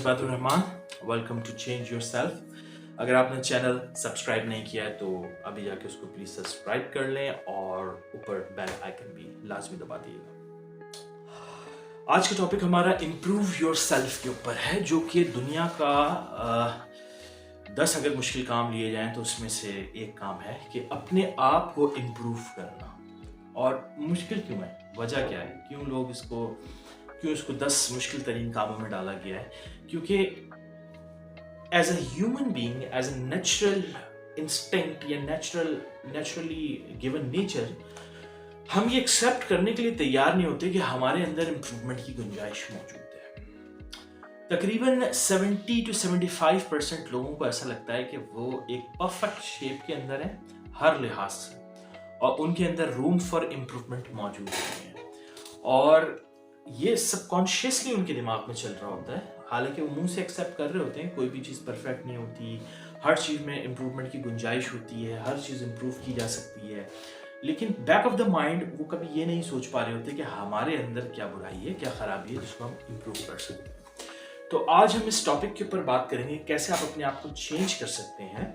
Ibadur Rahman, welcome to change yourself. अगर आपने channel subscribe नहीं किया है तो अभी जाके उसको प्लीज़ सब्सक्राइब कर लें और ऊपर बेल आइकन भी लाजमी दबा दिएगा। आज का टॉपिक हमारा इम्प्रूव योर सेल्फ के ऊपर है, जो कि दुनिया का 10 अगर मुश्किल काम लिए जाएं तो उसमें से एक काम है कि अपने आप को इम्प्रूव करना। और मुश्किल क्यों है, वजह क्या है, क्यों इसको 10 मुश्किल तरीन कामों में डाला गया है? क्योंकि as a human being, as a natural instinct या नेचुरली गिवन नेचर, हम ये एक्सेप्ट करने के लिए तैयार नहीं होते कि हमारे अंदर इम्प्रूवमेंट की गुंजाइश मौजूद है। तकरीबन 70 to 75% लोगों को ऐसा लगता है कि वो एक परफेक्ट शेप के अंदर है हर लिहाज से, और उनके अंदर रूम फॉर इम्प्रूवमेंट मौजूद नहीं है। और ये सबकॉन्शियसली उनके दिमाग में चल रहा होता है, हालांकि वो मुंह से एक्सेप्ट कर रहे होते हैं कोई भी चीज़ परफेक्ट नहीं होती, हर चीज़ में इम्प्रूवमेंट की गुंजाइश होती है, हर चीज़ इम्प्रूव की जा सकती है, लेकिन बैक ऑफ द माइंड वो कभी ये नहीं सोच पा रहे होते कि हमारे अंदर क्या बुराई है, क्या खराबी है जिसको हम इम्प्रूव कर सकते हैं। तो आज हम इस टॉपिक के ऊपर बात करेंगे कैसे आप अपने आप को चेंज कर सकते हैं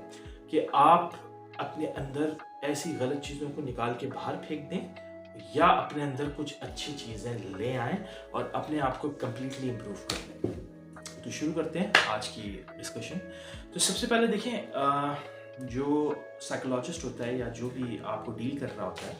कि आप अपने अंदर ऐसी गलत चीज़ों को निकाल के बाहर फेंक दें या अपने अंदर कुछ अच्छी चीज़ें ले आएं और अपने आप को कम्प्लीटली इम्प्रूव कर लें। तो शुरू करते हैं आज की डिस्कशन। तो सबसे पहले देखें, जो साइकोलॉजिस्ट होता है या जो भी आपको डील कर रहा होता है,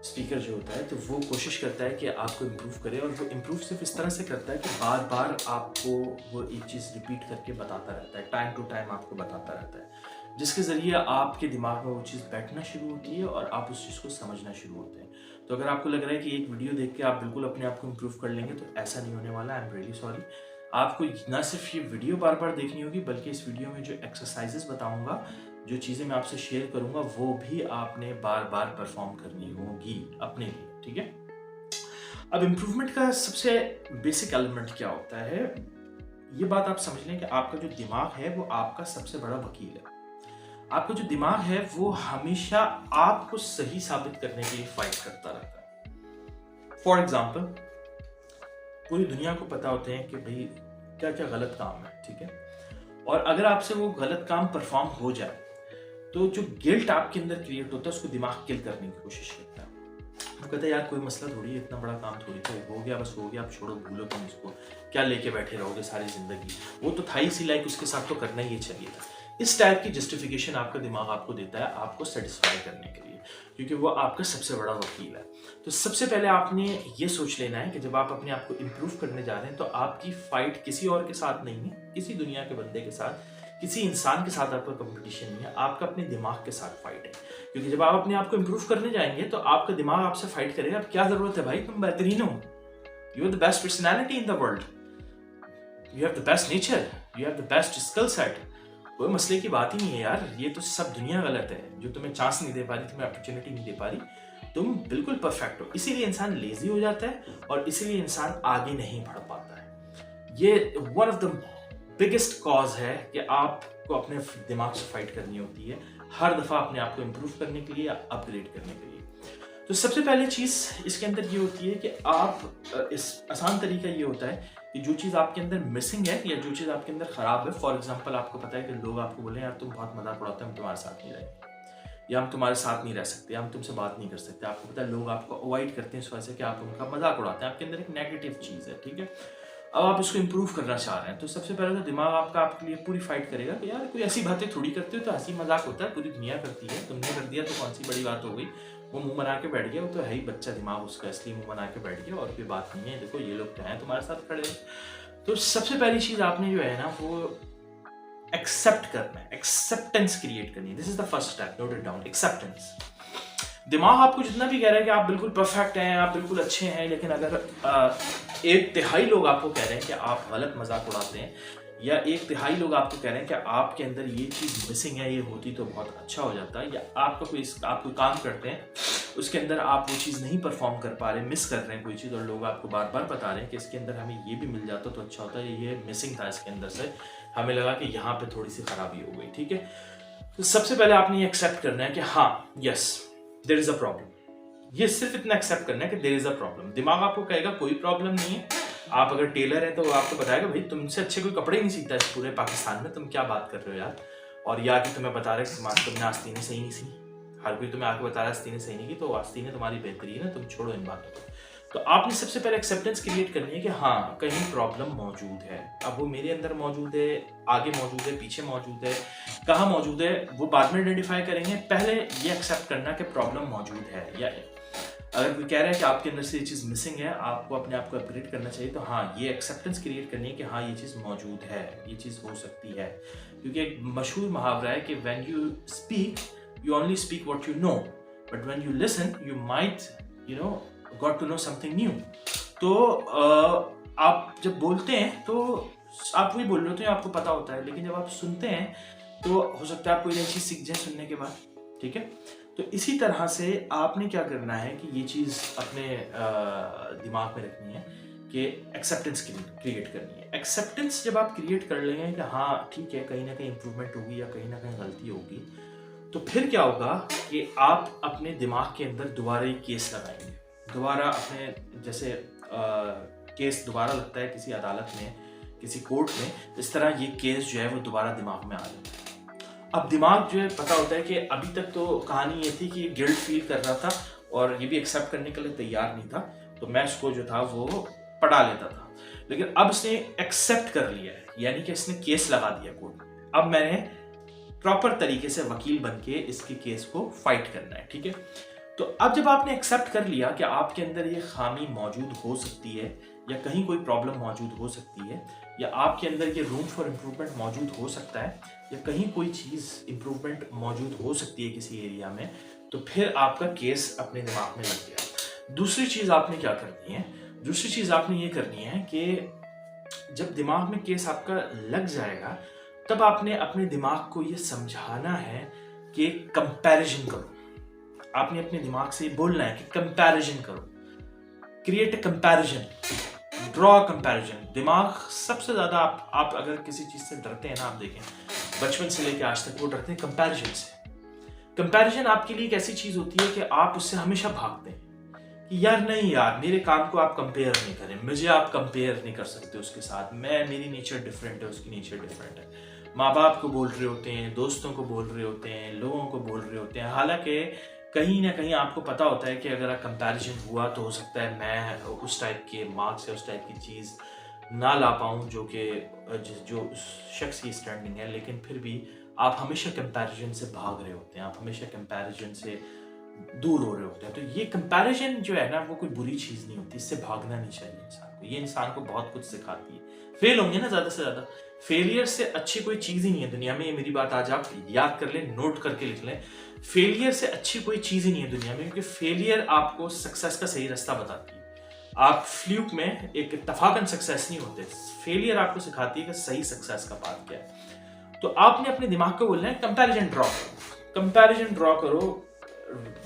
स्पीकर जो होता है, तो वो कोशिश करता है कि आपको इम्प्रूव करे, और वो इम्प्रूव सिर्फ इस तरह से करता है कि बार बार आपको वो एक चीज़ रिपीट करके बताता रहता है, टाइम टू टाइम आपको बताता रहता है, जिसके ज़रिए आपके दिमाग में वो चीज़ बैठना शुरू होती है और आप उस चीज़ को समझना शुरू होते हैं। तो अगर आपको लग रहा है कि एक वीडियो देख के आप बिल्कुल अपने आप को इम्प्रूव कर लेंगे, तो ऐसा नहीं होने वाला। I am really sorry. आपको ना सिर्फ ये वीडियो बार बार देखनी होगी, बल्कि इस वीडियो में जो एक्सरसाइजेस बताऊंगा, जो चीज़ें मैं आपसे शेयर करूंगा, वो भी आपने बार बार परफॉर्म करनी होगी अपने लिए, ठीक है? अब इम्प्रूवमेंट का सबसे बेसिक एलिमेंट क्या होता है, ये बात आप समझ लें कि आपका जो दिमाग है वो आपका सबसे बड़ा वकील है। आपका जो दिमाग है वो हमेशा आपको सही साबित करने के लिए फाइट करता रहता है। फॉर एग्जाम्पल, पूरी दुनिया को पता होते हैं कि भाई क्या क्या गलत काम है, ठीक है? और अगर आपसे वो गलत काम परफॉर्म हो जाए तो जो गिल्ट आपके अंदर क्रिएट होता है, उसको दिमाग किल करने की कोशिश करता है। वो कहता है यार कोई मसला थोड़ी है, इतना बड़ा काम थोड़ी, तो हो गया, बस हो गया, आप छोड़ो, भूलो तुम इसको, क्या लेके बैठे रहोगे सारी जिंदगी, वो तो था ही सी लाइक, उसके साथ तो करना ही चाहिए था। इस टाइप की जस्टिफिकेशन आपका दिमाग आपको देता है आपको सेटिस्फाई करने के लिए, क्योंकि वो आपका सबसे बड़ा वकील है। तो सबसे पहले आपने ये सोच लेना है कि जब आप अपने आप को इम्प्रूव करने जा रहे हैं तो आपकी फाइट किसी और के साथ नहीं है, किसी दुनिया के बंदे के साथ, किसी इंसान के साथ आपका कंपटीशन नहीं है, आपका अपने दिमाग के साथ फाइट है। क्योंकि जब आप अपने आप को इम्प्रूव करने जाएंगे तो आपका दिमाग आपसे फाइट करेगा, अब क्या जरूरत है भाई, तुम बेहतरीन हो, you are the best personality in the world, you have the best nature, you have the best skill set, कोई मसले की बात ही नहीं है यार, ये तो सब दुनिया गलत है जो तुम्हें चांस नहीं दे पा रही, तुम्हें अपॉर्चुनिटी नहीं दे पा रही, तुम बिल्कुल परफेक्ट हो। इसीलिए इंसान लेजी हो जाता है और इसीलिए इंसान आगे नहीं बढ़ पाता है। ये one of the biggest cause है कि आपको अपने दिमाग से फाइट करनी होती है हर दफ़ा अपने आप को इम्प्रूव करने के लिए या अपग्रेड करने के लिए। तो सबसे पहले चीज़ इसके अंदर ये होती है कि आप इस आसान तरीका ये होता है कि जो चीज़ आपके अंदर मिसिंग है या जो चीज़ आपके अंदर ख़राब है, फॉर एग्जांपल आपको पता है कि लोग आपको बोले यार तुम बहुत मजाक उड़ाते हो, हम तुम्हारे साथ नहीं रहेंगे, या हम तुम्हारे साथ नहीं रह सकते, हम तुमसे बात नहीं कर सकते। आपको पता है लोग आपको अवॉइड करते हैं इस वजह से कि आप उनका मजाक उड़ाते हैं, आपके अंदर एक नेगेटिव चीज़ है, ठीक है? अब आप इसको इम्प्रूव करना चाह रहे हैं, तो सबसे पहले तो दिमाग आपका आपके लिए पूरी फाइट करेगा कि यार कोई ऐसी बातें थोड़ी करते हो, तो हंसी मजाक होता है, पूरी दुनिया करती है, तुमने कर दिया तो कौन सी बड़ी बात हो गई, वो मुंह बना के बैठ गया, वो तो है ही बच्चा दिमाग उसका, इसलिए मुंह बना के बैठ गया और कोई बात नहीं है, देखो ये लोग तो हैं तुम्हारे साथ खड़े हैं। तो सबसे पहली चीज़ आपने जो है ना वो एक्सेप्ट करना है, एक्सेप्टेंस क्रिएट करनी है। This is the first step, note it down, acceptance. दिमाग आपको जितना भी कह रहा है कि आप बिल्कुल परफेक्ट हैं, आप बिल्कुल अच्छे हैं, लेकिन अगर 1/3 लोग आपको कह रहे हैं कि आप गलत मजाक उड़ाते हैं, या 1/3 लोग आपको कह रहे हैं कि आपके अंदर ये चीज़ मिसिंग है, ये होती तो बहुत अच्छा हो जाता, या आप कोई काम करते हैं उसके अंदर आप वो चीज़ नहीं परफॉर्म कर पा रहे, मिस कर रहे हैं कोई चीज़, और लोग आपको बार बार बता रहे हैं कि इसके अंदर हमें ये भी मिल जाता तो अच्छा होता है, ये मिसिंग था इसके अंदर से, हमें लगा कि यहाँ पे थोड़ी सी खराबी हो गई, ठीक है? तो सबसे पहले आपने ये एक्सेप्ट करना है कि हाँ, yes, there is a problem. ये सिर्फ इतना एक्सेप्ट करना है कि देयर इज अ प्रॉब्लम। दिमाग आपको कहेगा कोई प्रॉब्लम नहीं है, आप अगर टेलर हैं तो वो आपको बताएगा भाई तुमसे अच्छे कोई कपड़े नहीं सीखता इस पूरे पाकिस्तान में, तुम क्या बात कर रहे हो यार। और या कि तुम्हें बता रहे कि तुमने आस्तीनें सही नहीं सी, हर कोई तुम्हें आके बता रहा है आस्तीनें सही नहीं की, तो आस्तीनें तुम्हारी बेहतरी है ना, तुम छोड़ो इन बातों को। तो आपने सबसे पहले एक्सेप्टेंस क्रिएट करनी है कि हाँ कहीं प्रॉब्लम मौजूद है। अब वो मेरे अंदर मौजूद है, आगे मौजूद है, पीछे मौजूद है, कहाँ मौजूद है वो बाद में आइडेंटिफाई करेंगे। पहले ये एक्सेप्ट करना कि प्रॉब्लम मौजूद है। या अगर कोई कह रहा है कि आपके अंदर से ये चीज़ मिसिंग है, आपको अपने आप को अपग्रेड करना चाहिए, तो हाँ ये एक्सेप्टेंस क्रिएट करनी है कि हाँ ये चीज़ मौजूद है, ये चीज़ हो सकती है। क्योंकि एक मशहूर मुहावरा है कि when you speak you only speak what you know, but when you listen you might got to know something new. तो आप जब बोलते हैं तो आप वही बोल रहे होते हैं, आपको पता होता है, लेकिन जब आप सुनते हैं तो हो सकता है आप कोई नई चीज़ सीख जाए सुनने के बाद। ठीक है, तो इसी तरह से आपने क्या करना है कि ये चीज़ अपने दिमाग में रखनी है कि एक्सेप्टेंस क्रिएट करनी है। एक्सेप्टेंस जब आप क्रिएट कर लेंगे कि हाँ ठीक है कहीं ना कहीं इंप्रूवमेंट होगी या कहीं ना कहीं गलती होगी, तो फिर क्या होगा कि आप अपने दिमाग के अंदर दोबारा एक केस लगाएंगे। दोबारा अपने जैसे केस दोबारा लगता है किसी अदालत में, किसी कोर्ट में, इस तरह ये केस जो है वो दोबारा दिमाग में आ जाता है। अब दिमाग जो है पता होता है कि अभी तक तो कहानी ये थी कि गिल्ट फील कर रहा था और ये भी एक्सेप्ट करने के लिए तैयार नहीं था, तो मैं उसको जो था वो पढ़ा लेता था। लेकिन अब इसने एक्सेप्ट कर लिया है, यानी कि इसने केस लगा दिया कोर्ट में। अब मैंने प्रॉपर तरीके से वकील बन के इसके केस को फाइट करना है। ठीक है, तो अब जब आपने एक्सेप्ट कर लिया कि आपके अंदर ये खामी मौजूद हो सकती है या कहीं कोई प्रॉब्लम मौजूद हो सकती है या आपके अंदर ये रूम फॉर इम्प्रूवमेंट मौजूद हो सकता है या कहीं कोई चीज़ इम्प्रूवमेंट मौजूद हो सकती है किसी एरिया में, तो फिर आपका केस अपने दिमाग में लग गया। दूसरी चीज़ आपने क्या करनी है, दूसरी चीज़ आपने ये करनी है कि जब दिमाग में केस आपका लग जाएगा तब आपने अपने दिमाग को ये समझाना है कि कंपैरिजन करो। आपने अपने दिमाग से बोलना है कि कंपैरिजन करो, create a comparison, draw comparison. दिमाग सबसे ज्यादा आप अगर किसी चीज से डरते हैं ना, आप देखें बचपन से लेकर आज तक वो डरते हैं कंपैरिजन से। कंपैरिजन आपके लिए एक ऐसी चीज होती है कि आप उससे हमेशा भागते हैं कि यार नहीं यार मेरे काम को आप कंपेयर नहीं करें, मुझे आप कंपेयर नहीं कर सकते उसके साथ, मेरी नेचर डिफरेंट है, उसकी नेचर डिफरेंट है। माँ बाप को बोल रहे होते हैं, दोस्तों को बोल रहे होते हैं, लोगों को बोल रहे होते हैं, हालांकि कहीं ना कहीं आपको पता होता है कि अगर कंपैरिजन हुआ तो हो सकता है मैं उस टाइप के मार्क्स या उस टाइप की चीज़ ना ला पाऊँ जो कि जो शख्स की स्टैंडिंग है। लेकिन फिर भी आप हमेशा कंपैरिजन से भाग रहे होते हैं, आप हमेशा कंपैरिजन से दूर हो रहे होते हैं। तो ये कंपैरिजन जो है ना वो कोई बुरी चीज़ नहीं होती, इससे भागना नहीं चाहिए इंसान को। ये इंसान को बहुत कुछ सिखाती है। फेल होंगे ना ज़्यादा से ज़्यादा, फेलियर से अच्छी कोई चीज़ ही नहीं है दुनिया में। ये मेरी बात आज आप याद कर लें, नोट करके लिख लें। फेलियर से अच्छी कोई चीज़ ही नहीं है दुनिया में, क्योंकि फेलियर आपको सक्सेस का सही रास्ता बताती है। आप फ्लूक में एक इत्तफाकन सक्सेस नहीं होते, फेलियर आपको सिखाती है कि सही सक्सेस का पाथ क्या है। तो आपने अपने दिमाग को बोलना है कंपैरिजन ड्रॉ करो, कंपैरिजन ड्रॉ करो।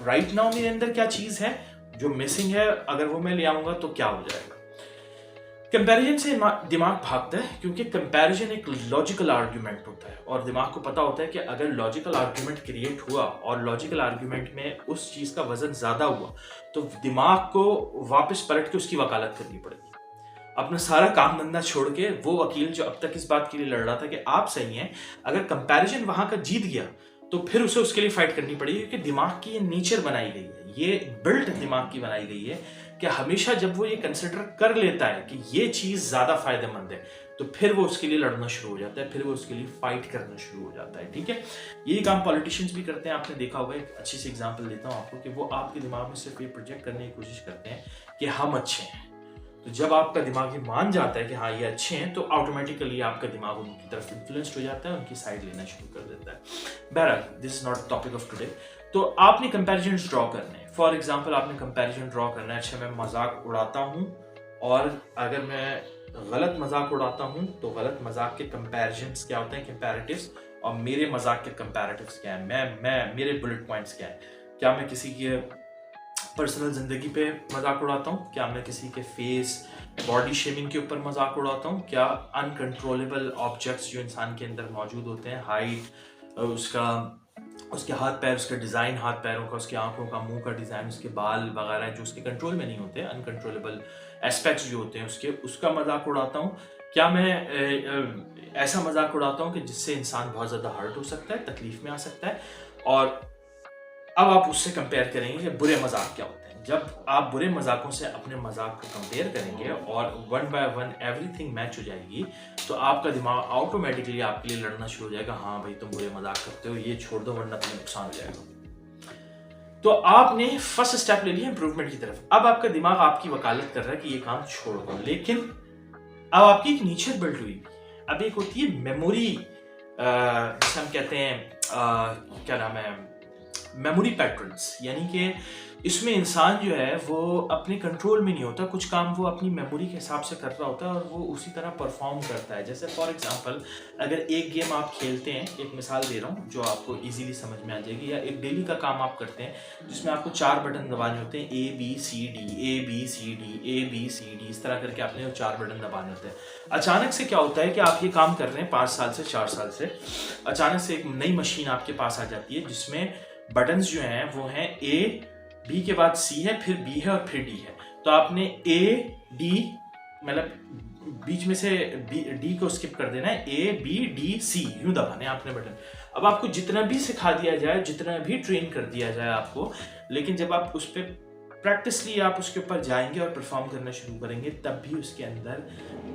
राइट नाउ मेरे अंदर क्या चीज़ है जो मिसिंग है, अगर वो मैं ले आऊंगा तो क्या हो जाएगा। कंपैरिजन से दिमाग भागता है क्योंकि कंपैरिजन एक लॉजिकल आर्ग्यूमेंट होता है और दिमाग को पता होता है कि अगर लॉजिकल आर्ग्यूमेंट क्रिएट हुआ और लॉजिकल आर्ग्यूमेंट में उस चीज़ का वजन ज़्यादा हुआ तो दिमाग को वापस पलट के उसकी वकालत करनी पड़ेगी। अपना सारा काम धंधा छोड़ के वो वकील जो अब तक इस बात के लिए लड़ रहा था कि आप सही हैं, अगर कंपैरिजन वहाँ का जीत गया तो फिर उसे उसके लिए फाइट करनी पड़ेगी, क्योंकि दिमाग की ये नेचर बनाई गई है, ये बिल्ट दिमाग की बनाई गई है कि हमेशा जब वो ये कंसिडर कर लेता है कि ये चीज़ ज़्यादा फायदेमंद है तो फिर वो उसके लिए लड़ना शुरू हो जाता है, फिर वो उसके लिए फाइट करना शुरू हो जाता है। ठीक है, यही काम पॉलिटिशियंस भी करते हैं। आपने देखा होगा, एक अच्छी सी एग्जांपल देता हूँ आपको कि वो आपके दिमाग में सिर्फ ये प्रोजेक्ट करने की कोशिश करते हैं कि हम अच्छे हैं। तो जब आपका दिमाग ये मान जाता है कि हाँ ये अच्छे हैं तो ऑटोमेटिकली आपका दिमाग उनकी तरफ इन्फ्लुएंस्ड हो जाता है, उनकी साइड लेना शुरू कर देता है। बहरहाल this is not topic of today. तो आपने कंपैरिजन ड्रॉ करने हैं। फॉर एग्जांपल आपने कंपैरिजन ड्रॉ करना है, अच्छा मैं मजाक उड़ाता हूँ और अगर मैं गलत मजाक उड़ाता हूँ तो गलत मजाक के कंपैरिजन्स क्या होते हैं, कंपैरेटिव्स, और मेरे मजाक के कंपैरेटिव्स क्या है, मैं मेरे बुलेट पॉइंट्स क्या है। क्या मैं किसी के पर्सनल जिंदगी पे मजाक उड़ाता हूँ, क्या मैं किसी के फेस बॉडी शेमिंग के ऊपर मजाक उड़ाता हूँ, क्या अनकंट्रोलेबल ऑब्जेक्ट्स जो इंसान के अंदर मौजूद होते हैं, हाइट, उसका उसके हाथ पैर, उसका डिज़ाइन हाथ पैरों का, उसकी आंखों का, मुंह का डिज़ाइन, उसके बाल वगैरह जो उसके कंट्रोल में नहीं होते, अनकंट्रोलेबल एस्पेक्ट्स जो होते हैं उसके, उसका मजाक उड़ाता हूँ? क्या मैं ऐसा मजाक उड़ाता हूँ कि जिससे इंसान बहुत ज़्यादा हर्ट हो सकता है, तकलीफ में आ सकता है? और अब आप उससे कंपेयर करेंगे कि बुरे मजाक क्या होते हैं। जब आप बुरे मजाकों से अपने मजाक को कंपेयर करेंगे और one by one everything match हो जाएगी, तो आपका दिमाग ऑटोमेटिकली आपके लिए लड़ना शुरू हो जाएगा, हाँ भाई तुम बुरे मजाक करते हो, ये छोड़ दो वरना तुम्हें नुकसान हो जाएगा। तो आपने फर्स्ट स्टेप ले लिया इंप्रूवमेंट की तरफ। अब आपका दिमाग आपकी वकालत कर रहा है कि ये काम छोड़ दो, लेकिन अब आपकी एक नेचर बिल्ड हुई। अब एक होती है मेमोरी, जिसे हम कहते हैं क्या नाम है, मेमोरी पैटर्न्स, यानी कि इसमें इंसान जो है वो अपने कंट्रोल में नहीं होता, कुछ काम वो अपनी मेमोरी के हिसाब से कर रहा होता है और वो उसी तरह परफॉर्म करता है। जैसे फॉर एग्जांपल अगर एक गेम आप खेलते हैं, एक मिसाल दे रहा हूँ जो आपको इजीली समझ में आ जाएगी, या एक डेली का काम आप करते हैं जिसमें आपको 4 बटन दबाने होते हैं, A B C D A B C D A B C D, इस तरह करके आपने वो 4 बटन दबाने होते हैं। अचानक से क्या होता है कि आप ये काम कर रहे हैं 5 साल से 4 साल से, अचानक से एक नई मशीन आपके पास आ जाती है जिसमें बटन्स जो हैं वो हैं A, B के बाद C है, फिर B है और फिर D है। तो आपने A D, मतलब बीच में से D को स्किप कर देना है, A B D C यूं दबाने आपने बटन। अब आपको जितना भी सिखा दिया जाए, जितना भी ट्रेन कर दिया जाए आपको, लेकिन जब आप उस पर प्रैक्टिसली आप उसके ऊपर जाएंगे और परफॉर्म करना शुरू करेंगे, तब भी उसके अंदर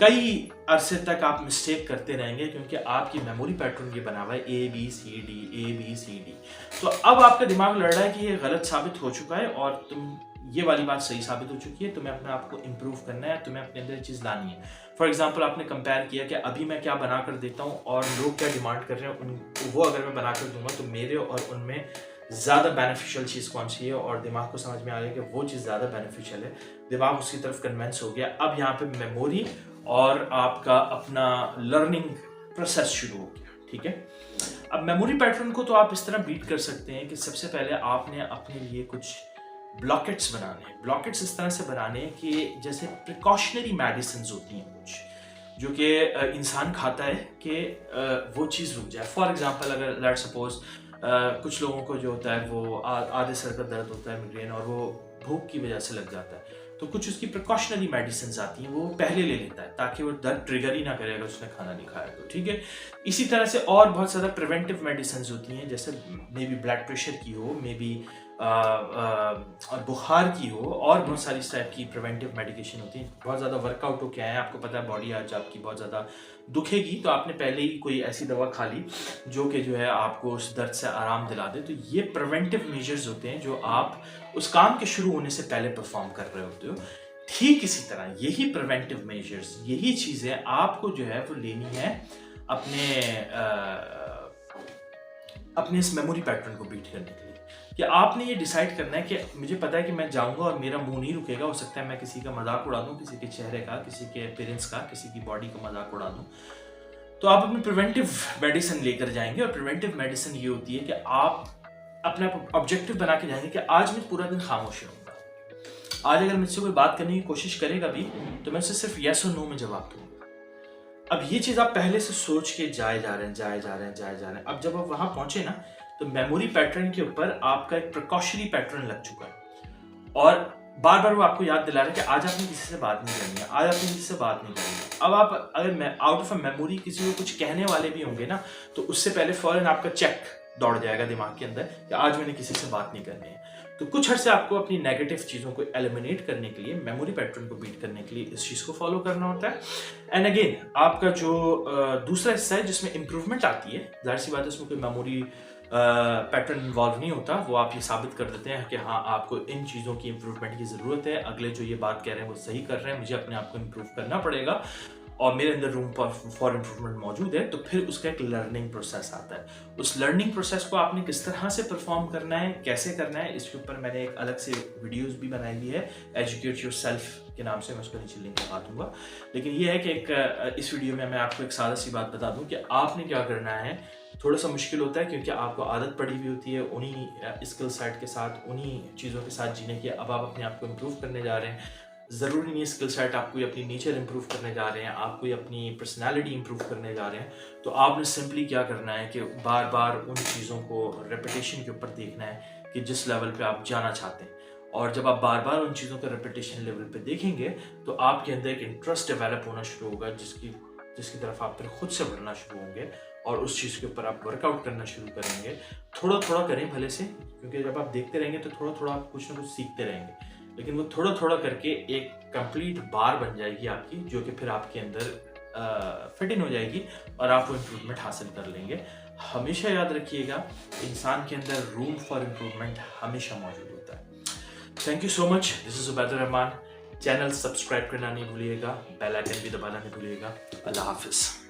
कई अरसे तक आप मिस्टेक करते रहेंगे, क्योंकि आपकी मेमोरी पैटर्न ये बना हुआ है A B C D A B C D। तो अब आपका दिमाग लड़ रहा है कि ये गलत साबित हो चुका है और तुम, ये वाली बात सही साबित हो चुकी है, तुम्हें अपने आप को इम्प्रूव करना है, तुम्हें अपने अंदर चीज़ लानी है। फॉर एग्जाम्पल आपने कंपेयर किया कि अभी मैं क्या बना कर देता हूँ और लोग क्या डिमांड कर रहे हैं, वो अगर मैं बना कर दूंगा तो मेरे और उनमें ज़्यादा बेनिफिशियल चीज़ कौन सी है, और दिमाग को समझ में आ गया कि वो चीज़ ज़्यादा बेनिफिशियल है, दिमाग उसकी तरफ कन्वेंस हो गया। अब यहाँ पे मेमोरी और आपका अपना लर्निंग प्रोसेस शुरू हो गया, ठीक है। अब मेमोरी पैटर्न को तो आप इस तरह बीट कर सकते हैं कि सबसे पहले आपने अपने लिए कुछ ब्लॉकेट्स बनाने हैं। ब्लॉकेट्स इस तरह से बनाने हैं कि जैसे प्रिकॉशनरी मेडिसिन होती हैं कुछ, जो कि इंसान खाता है कि वो चीज़ रुक जाए। फॉर एग्जांपल अगर लेट सपोज कुछ लोगों को जो होता है वो आधे सर का दर्द होता है, मिग्रेन, और वो भूख की वजह से लग जाता है, तो कुछ उसकी प्रिकॉशनरी मेडिसिन आती हैं, वो पहले ले लेता है ताकि वो दर्द ट्रिगर ही ना करे अगर उसने खाना नहीं खाया तो, ठीक है। इसी तरह से और बहुत ज़्यादा प्रिवेंटिव मेडिसिन होती हैं, जैसे मे बी ब्लड प्रेशर की हो, मे बी बुखार की हो, और बहुत सारी इस टाइप की प्रिवेंटिव मेडिकेशन होती है। बहुत ज़्यादा वर्कआउट हो क्या है, आपको पता है बॉडी आज आपकी बहुत ज़्यादा दुखेगी, तो आपने पहले ही कोई ऐसी दवा खा ली जो कि जो है आपको उस दर्द से आराम दिला दे। तो ये प्रिवेंटिव मेजर्स होते हैं जो आप उस काम के शुरू होने से पहले परफॉर्म कर रहे होते हो। ठीक इसी तरह यही प्रिवेंटिव मेजर्स, यही चीज़ें आपको जो है वो लेनी है अपने इस मेमोरी पैटर्न को बीट करने के लिए। कि आपने ये डिसाइड करना है कि मुझे पता है कि मैं जाऊंगा और मेरा मुंह नहीं रुकेगा, हो सकता है मैं किसी का मजाक उड़ा दूं, किसी के चेहरे का, किसी के अपीयरेंस का, किसी की बॉडी का मजाक उड़ा दूं। तो आप अपनी प्रिवेंटिव मेडिसिन लेकर जाएंगे, और प्रिवेंटिव मेडिसिन ये होती है कि आप अपना ऑब्जेक्टिव बना के जाएंगे कि आज मैं पूरा दिन खामोश रहूंगा। आज अगर मुझसे कोई बात करने की कोशिश करेगा भी तो मैं उसे सिर्फ यस और नो में जवाब दूंगा। अब ये चीज़ आप पहले से सोच के जाए जा रहे हैं। अब जब आप वहां पहुंचे ना, तो मेमोरी पैटर्न के ऊपर आपका एक प्रिकॉशनरी पैटर्न लग चुका है, और बार बार वो आपको याद दिला रहा है कि आज आपने किसी से बात नहीं करनी है, आज आपने किसी से बात नहीं करनी है। अब आप अगर आउट ऑफ अ मेमोरी किसी को कुछ कहने वाले भी होंगे ना, तो उससे पहले फौरन आपका चेक दौड़ जाएगा दिमाग के अंदर कि आज मैंने किसी से बात नहीं करनी है। तो कुछ हद से आपको अपनी नेगेटिव चीज़ों को एलिमिनेट करने के लिए, मेमोरी पैटर्न को बीट करने के लिए इस चीज़ को फॉलो करना होता है। एंड अगेन आपका जो दूसरा हिस्सा है जिसमें इंप्रूवमेंट आती है, जाहिर सी बात है उसमें कोई मेमोरी पैटर्न इन्वॉल्व नहीं होता, वो आप ये साबित कर देते हैं कि हाँ आपको इन चीज़ों की इम्प्रूवमेंट की ज़रूरत है, अगले जो ये बात कह रहे हैं वो सही कर रहे हैं, मुझे अपने आप को इम्प्रूव करना पड़ेगा और मेरे अंदर रूम फॉर इम्प्रूवमेंट मौजूद है। तो फिर उसका एक लर्निंग प्रोसेस आता है। उस लर्निंग प्रोसेस को आपने किस तरह से परफॉर्म करना है, कैसे करना है, इसके ऊपर मैंने एक अलग से वीडियोस भी बनाई हुई है, एजुकेट योरसेल्फ के नाम से, मैं उसको नीचे लिंक लगा दूंगा। लेकिन ये है कि एक इस वीडियो में मैं आपको एक सादा सी बात बता दूं कि आपने क्या करना है। थोड़ा सा मुश्किल होता है क्योंकि आपको आदत पड़ी हुई होती है उन्हीं स्किल सेट के साथ, उन्हीं चीज़ों के साथ जीने की। अब आप अपने आप को इम्प्रूव करने जा रहे हैं, ज़रूरी नहीं है स्किल सेट, आप कोई अपनी नेचर इंप्रूव करने जा रहे हैं, आप कोई अपनी पर्सनालिटी इंप्रूव करने जा रहे हैं, तो आपने सिंपली क्या करना है कि बार बार उन चीज़ों को रेपिटेशन के ऊपर देखना है कि जिस लेवल पे आप जाना चाहते हैं। और जब आप बार बार उन चीज़ों को रेपिटेशन लेवल पे देखेंगे तो आपके अंदर एक इंटरेस्ट डेवलप होना शुरू होगा, जिसकी तरफ आप फिर खुद से बढ़ना शुरू होंगे और उस चीज़ के ऊपर आप वर्कआउट करना शुरू करेंगे। थोड़ा थोड़ा करें भले से, क्योंकि जब आप देखते रहेंगे तो थोड़ा थोड़ा आप कुछ ना कुछ सीखते रहेंगे, लेकिन वो थोड़ा थोड़ा करके एक कंप्लीट बार बन जाएगी आपकी, जो कि फिर आपके अंदर फिट इन हो जाएगी और आप वो इम्प्रूवमेंट हासिल कर लेंगे। हमेशा याद रखिएगा, इंसान के अंदर रूम फॉर इम्प्रूवमेंट हमेशा मौजूद होता है। Thank you so much, this is Ubaidur Rahman. Channel subscribe करना नहीं भूलिएगा, बेल आइकन भी दबाना नहीं भूलिएगा। अल्लाह हाफिज़।